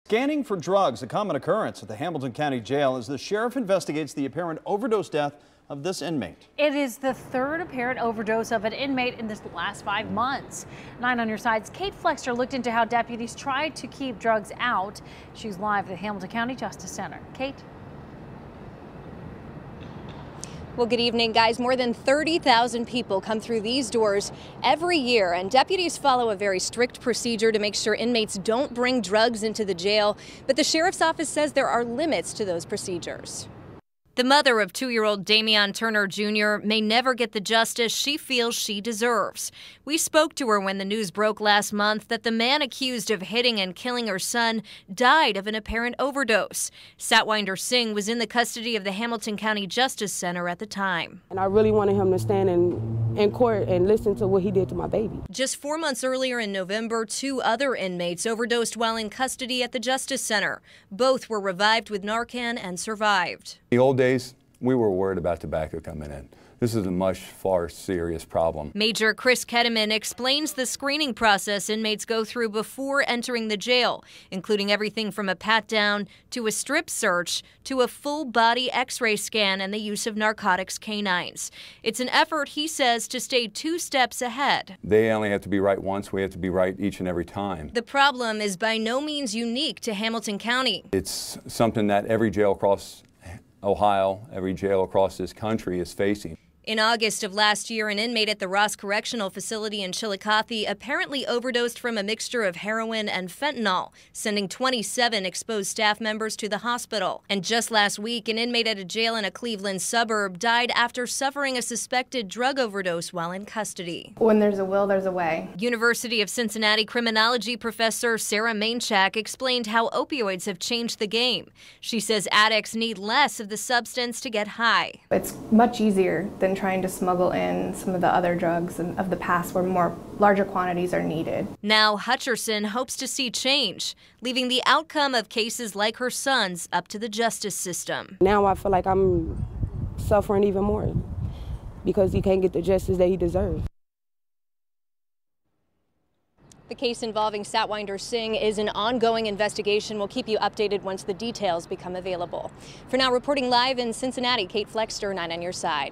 Scanning for drugs, a common occurrence at the Hamilton County Jail as the sheriff investigates the apparent overdose death of this inmate. It is the third apparent overdose of an inmate in the last 5 months. 9 on your side's Kate Flexter looked into how deputies tried to keep drugs out. She's live at the Hamilton County Justice Center. Kate? Well, good evening, guys. More than 30,000 people come through these doors every year, and deputies follow a very strict procedure to make sure inmates don't bring drugs into the jail. But the sheriff's office says there are limits to those procedures. The mother of 2-year-old Damian Turner Jr. may never get the justice she feels she deserves. We spoke to her when the news broke last month that the man accused of hitting and killing her son died of an apparent overdose. Satwinder Singh was in the custody of the Hamilton County Justice Center at the time. And I really wanted him to stand in court and listen to what he did to my baby. Just 4 months earlier in November, 2 other inmates overdosed while in custody at the Justice Center. Both were revived with Narcan and survived. The old days, we were worried about tobacco coming in. This is a much far serious problem. Major Chris Ketteman explains the screening process inmates go through before entering the jail, including everything from a pat-down to a strip search to a full-body x-ray scan and the use of narcotics canines. It's an effort, he says, to stay 2 steps ahead. They only have to be right once. We have to be right each and every time. The problem is by no means unique to Hamilton County. It's something that every jail across Ohio, every jail across this country is facing. In August of last year, an inmate at the Ross Correctional Facility in Chillicothe apparently overdosed from a mixture of heroin and fentanyl, sending 27 exposed staff members to the hospital. And just last week, an inmate at a jail in a Cleveland suburb died after suffering a suspected drug overdose while in custody. When there's a will, there's a way. University of Cincinnati criminology professor Sarah Mainchak explained how opioids have changed the game. She says addicts need less of the substance to get high. It's much easier than trying to smuggle in some of the other drugs of the past where larger quantities are needed. Now Hutcherson hopes to see change, leaving the outcome of cases like her son's up to the justice system. Now I feel like I'm suffering even more because he can't get the justice that he deserves. The case involving Satwinder Singh is an ongoing investigation. We'll keep you updated once the details become available. For now, reporting live in Cincinnati, Kate Flexter, 9 on your side.